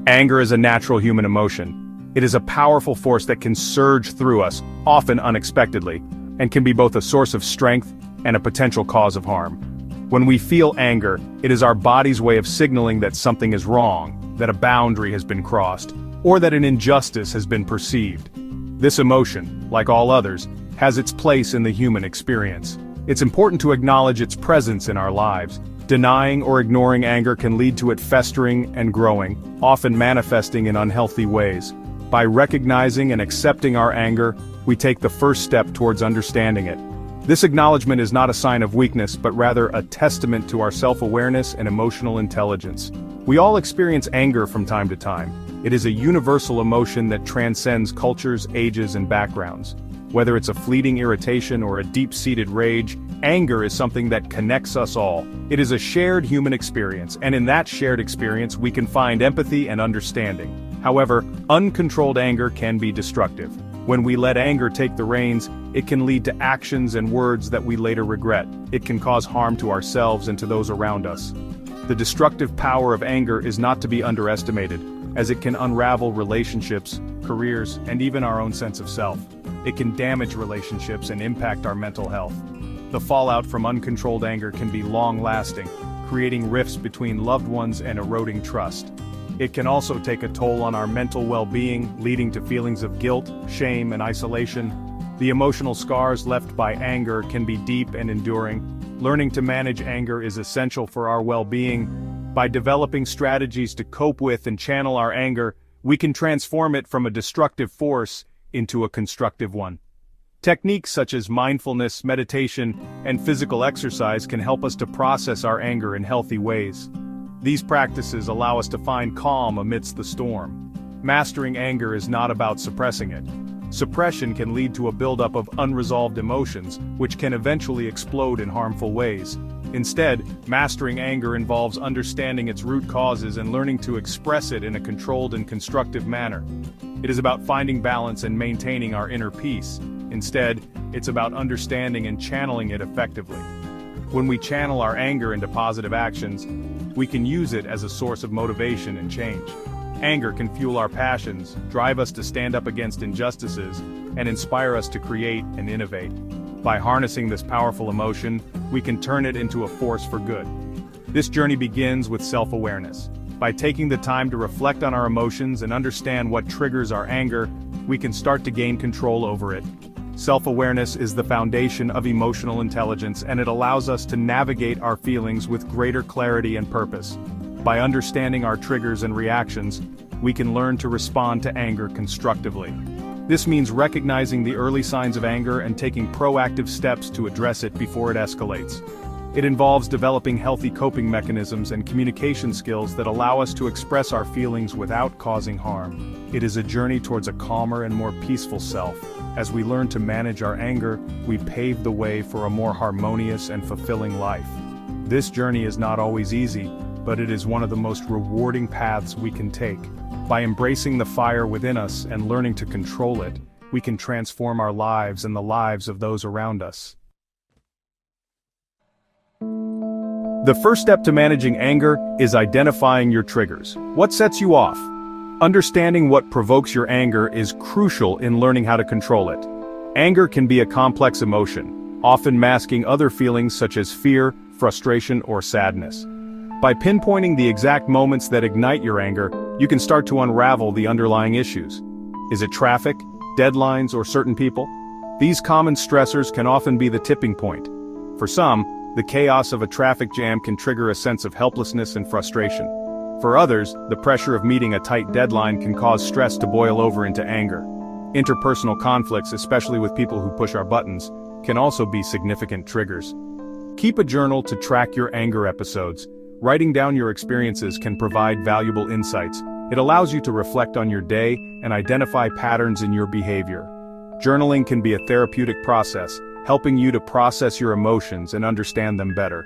Anger is a natural human emotion. It is a powerful force that can surge through us, often unexpectedly, and can be both a source of strength and a potential cause of harm. When we feel anger, it is our body's way of signaling that something is wrong, that a boundary has been crossed, or that an injustice has been perceived. This emotion, like all others, has its place in the human experience. It's important to acknowledge its presence in our lives. Denying or ignoring anger can lead to it festering and growing, often manifesting in unhealthy ways. By recognizing and accepting our anger, we take the first step towards understanding it. This acknowledgement is not a sign of weakness, but rather a testament to our self-awareness and emotional intelligence. We all experience anger from time to time. It is a universal emotion that transcends cultures, ages, and backgrounds. Whether it's a fleeting irritation or a deep-seated rage, anger is something that connects us all. It is a shared human experience, and in that shared experience we can find empathy and understanding. However, uncontrolled anger can be destructive. When we let anger take the reins, it can lead to actions and words that we later regret. It can cause harm to ourselves and to those around us. The destructive power of anger is not to be underestimated, as it can unravel relationships, careers, and even our own sense of self. It can damage relationships and impact our mental health. The fallout from uncontrolled anger can be long-lasting, creating rifts between loved ones and eroding trust. It can also take a toll on our mental well-being, leading to feelings of guilt, shame, and isolation. The emotional scars left by anger can be deep and enduring. Learning to manage anger is essential for our well-being. By developing strategies to cope with and channel our anger, we can transform it from a destructive force into a constructive one. Techniques such as mindfulness, meditation, and physical exercise can help us to process our anger in healthy ways. These practices allow us to find calm amidst the storm. Mastering anger is not about suppressing it. Suppression can lead to a buildup of unresolved emotions, which can eventually explode in harmful ways. Instead, mastering anger involves understanding its root causes and learning to express it in a controlled and constructive manner. It is about finding balance and maintaining our inner peace. Instead, it's about understanding and channeling it effectively. When we channel our anger into positive actions, we can use it as a source of motivation and change. Anger can fuel our passions, drive us to stand up against injustices, and inspire us to create and innovate. By harnessing this powerful emotion, we can turn it into a force for good. This journey begins with self-awareness. By taking the time to reflect on our emotions and understand what triggers our anger, we can start to gain control over it. Self-awareness is the foundation of emotional intelligence, and it allows us to navigate our feelings with greater clarity and purpose. By understanding our triggers and reactions, we can learn to respond to anger constructively. This means recognizing the early signs of anger and taking proactive steps to address it before it escalates. It involves developing healthy coping mechanisms and communication skills that allow us to express our feelings without causing harm. It is a journey towards a calmer and more peaceful self. As we learn to manage our anger, we pave the way for a more harmonious and fulfilling life. This journey is not always easy, but it is one of the most rewarding paths we can take. By embracing the fire within us and learning to control it, we can transform our lives and the lives of those around us. The first step to managing anger is identifying your triggers. What sets you off? Understanding what provokes your anger is crucial in learning how to control it. Anger can be a complex emotion, often masking other feelings such as fear, frustration, or sadness. By pinpointing the exact moments that ignite your anger, you can start to unravel the underlying issues. Is it traffic, deadlines, or certain people? These common stressors can often be the tipping point. For some, the chaos of a traffic jam can trigger a sense of helplessness and frustration. For others, the pressure of meeting a tight deadline can cause stress to boil over into anger. Interpersonal conflicts, especially with people who push our buttons, can also be significant triggers. Keep a journal to track your anger episodes. Writing down your experiences can provide valuable insights. It allows you to reflect on your day and identify patterns in your behavior. Journaling can be a therapeutic process, helping you to process your emotions and understand them better.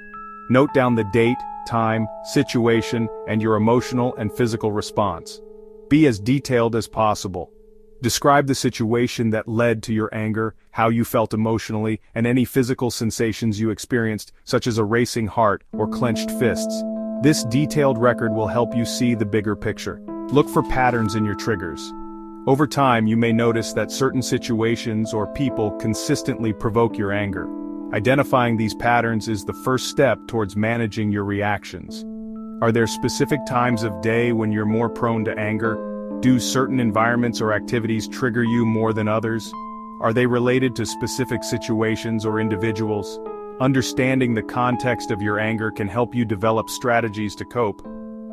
Note down the date, time, situation, and your emotional and physical response. Be as detailed as possible. Describe the situation that led to your anger, how you felt emotionally, and any physical sensations you experienced, such as a racing heart or clenched fists. This detailed record will help you see the bigger picture. Look for patterns in your triggers. Over time, you may notice that certain situations or people consistently provoke your anger. Identifying these patterns is the first step towards managing your reactions. Are there specific times of day when you're more prone to anger? Do certain environments or activities trigger you more than others? Are they related to specific situations or individuals? Understanding the context of your anger can help you develop strategies to cope.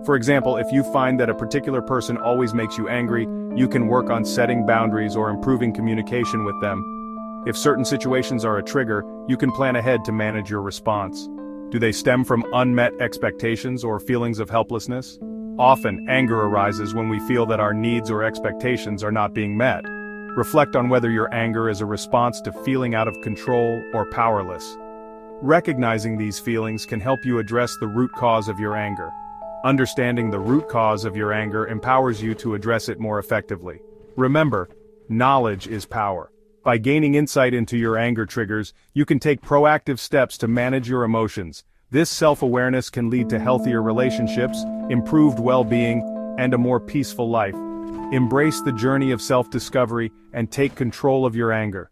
For example, if you find that a particular person always makes you angry, you can work on setting boundaries or improving communication with them. If certain situations are a trigger, you can plan ahead to manage your response. Do they stem from unmet expectations or feelings of helplessness? Often, anger arises when we feel that our needs or expectations are not being met. Reflect on whether your anger is a response to feeling out of control or powerless. Recognizing these feelings can help you address the root cause of your anger. Understanding the root cause of your anger empowers you to address it more effectively. Remember, knowledge is power. By gaining insight into your anger triggers, you can take proactive steps to manage your emotions. This self-awareness can lead to healthier relationships, improved well-being, and a more peaceful life. Embrace the journey of self-discovery and take control of your anger.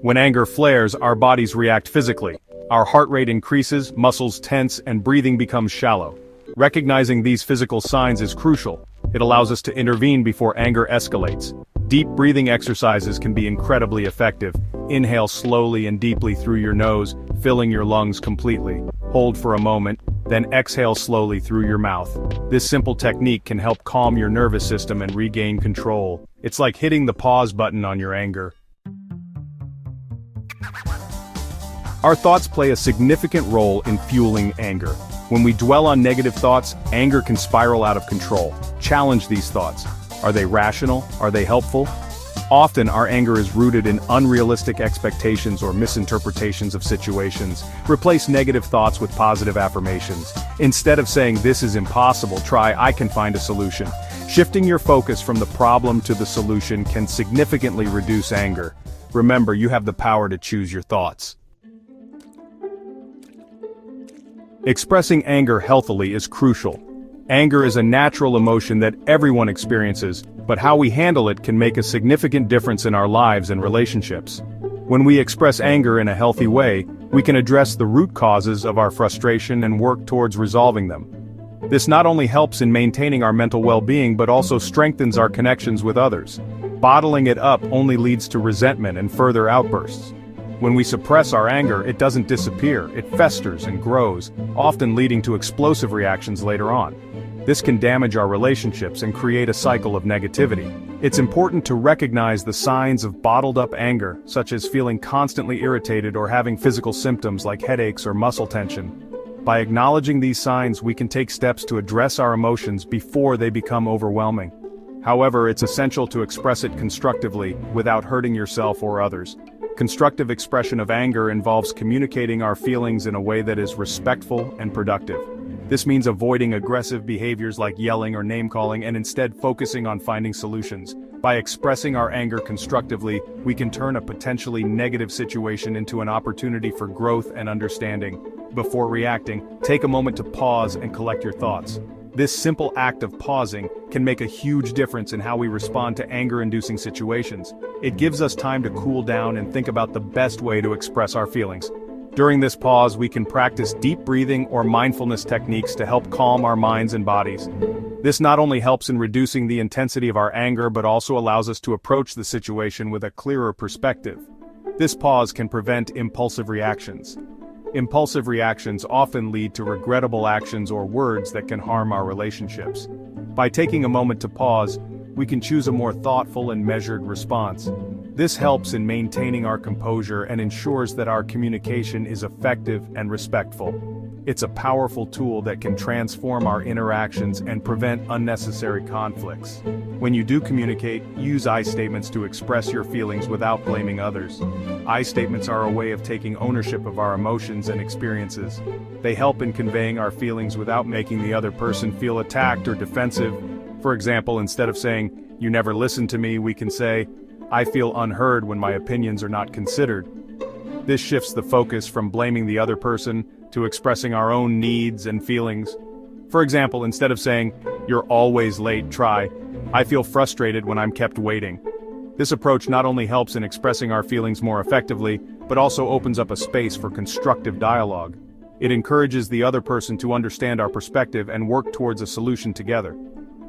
When anger flares, our bodies react physically. Our heart rate increases, muscles tense, and breathing becomes shallow. Recognizing these physical signs is crucial. It allows us to intervene before anger escalates. Deep breathing exercises can be incredibly effective. Inhale slowly and deeply through your nose, filling your lungs completely. Hold for a moment, then exhale slowly through your mouth. This simple technique can help calm your nervous system and regain control. It's like hitting the pause button on your anger. Our thoughts play a significant role in fueling anger. When we dwell on negative thoughts, anger can spiral out of control. Challenge these thoughts. Are they rational? Are they helpful? Often, our anger is rooted in unrealistic expectations or misinterpretations of situations. Replace negative thoughts with positive affirmations. Instead of saying, "This is impossible," try, "I can find a solution." Shifting your focus from the problem to the solution can significantly reduce anger. Remember, you have the power to choose your thoughts. Expressing anger healthily is crucial. Anger is a natural emotion that everyone experiences, but how we handle it can make a significant difference in our lives and relationships. When we express anger in a healthy way, we can address the root causes of our frustration and work towards resolving them. This not only helps in maintaining our mental well-being but also strengthens our connections with others. Bottling it up only leads to resentment and further outbursts. When we suppress our anger, it doesn't disappear, it festers and grows, often leading to explosive reactions later on. This can damage our relationships and create a cycle of negativity. It's important to recognize the signs of bottled-up anger, such as feeling constantly irritated or having physical symptoms like headaches or muscle tension. By acknowledging these signs, we can take steps to address our emotions before they become overwhelming. However, it's essential to express it constructively, without hurting yourself or others. Constructive expression of anger involves communicating our feelings in a way that is respectful and productive. This means avoiding aggressive behaviors like yelling or name-calling and instead focusing on finding solutions. By expressing our anger constructively, we can turn a potentially negative situation into an opportunity for growth and understanding. Before reacting, take a moment to pause and collect your thoughts. This simple act of pausing can make a huge difference in how we respond to anger-inducing situations. It gives us time to cool down and think about the best way to express our feelings. During this pause, we can practice deep breathing or mindfulness techniques to help calm our minds and bodies. This not only helps in reducing the intensity of our anger but also allows us to approach the situation with a clearer perspective. This pause can prevent impulsive reactions. Impulsive reactions often lead to regrettable actions or words that can harm our relationships. By taking a moment to pause, we can choose a more thoughtful and measured response. This helps in maintaining our composure and ensures that our communication is effective and respectful. It's a powerful tool that can transform our interactions and prevent unnecessary conflicts. When you do communicate, use I statements to express your feelings without blaming others. I statements are a way of taking ownership of our emotions and experiences. They help in conveying our feelings without making the other person feel attacked or defensive. For example, instead of saying, "You never listen to me," we can say, "I feel unheard when my opinions are not considered." This shifts the focus from blaming the other person to expressing our own needs and feelings. For example, instead of saying, "You're always late," try, "I feel frustrated when I'm kept waiting." This approach not only helps in expressing our feelings more effectively, but also opens up a space for constructive dialogue. It encourages the other person to understand our perspective and work towards a solution together.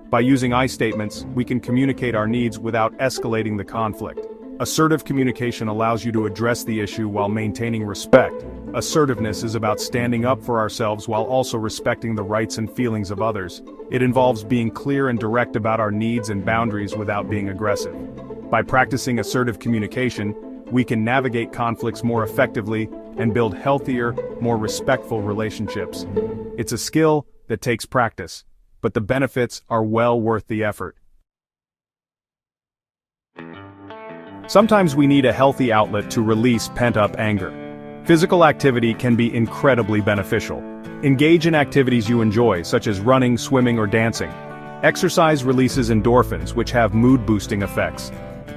By using I statements, we can communicate our needs without escalating the conflict. Assertive communication allows you to address the issue while maintaining respect. Assertiveness is about standing up for ourselves while also respecting the rights and feelings of others. It involves being clear and direct about our needs and boundaries without being aggressive. By practicing assertive communication, we can navigate conflicts more effectively and build healthier, more respectful relationships. It's a skill that takes practice, but the benefits are well worth the effort. Sometimes we need a healthy outlet to release pent-up anger. Physical activity can be incredibly beneficial. Engage in activities you enjoy, such as running, swimming, or dancing. Exercise releases endorphins, which have mood-boosting effects.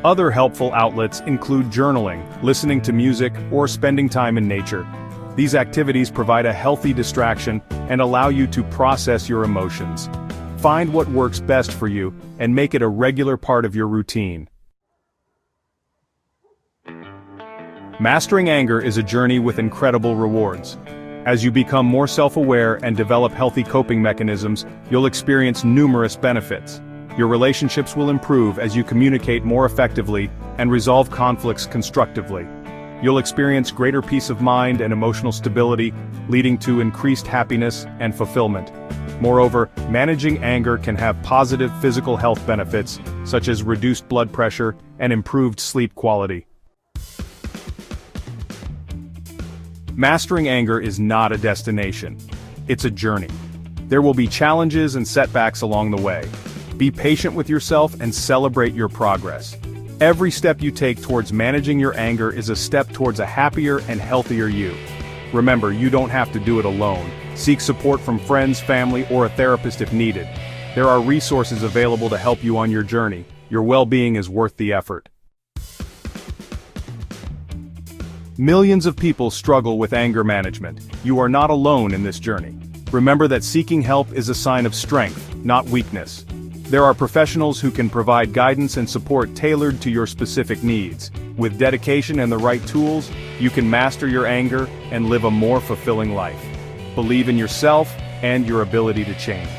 Other helpful outlets include journaling, listening to music, or spending time in nature. These activities provide a healthy distraction and allow you to process your emotions. Find what works best for you and make it a regular part of your routine. Mastering anger is a journey with incredible rewards. As you become more self-aware and develop healthy coping mechanisms, you'll experience numerous benefits. Your relationships will improve as you communicate more effectively and resolve conflicts constructively. You'll experience greater peace of mind and emotional stability, leading to increased happiness and fulfillment. Moreover, managing anger can have positive physical health benefits, such as reduced blood pressure and improved sleep quality. Mastering anger is not a destination. It's a journey. There will be challenges and setbacks along the way. Be patient with yourself and celebrate your progress. Every step you take towards managing your anger is a step towards a happier and healthier you. Remember, you don't have to do it alone. Seek support from friends, family, or a therapist if needed. There are resources available to help you on your journey. Your well-being is worth the effort. Millions of people struggle with anger management. You are not alone in this journey. Remember that seeking help is a sign of strength, not weakness. There are professionals who can provide guidance and support tailored to your specific needs. With dedication and the right tools, you can master your anger and live a more fulfilling life. Believe in yourself and your ability to change.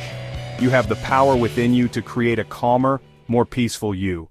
You have the power within you to create a calmer, more peaceful you.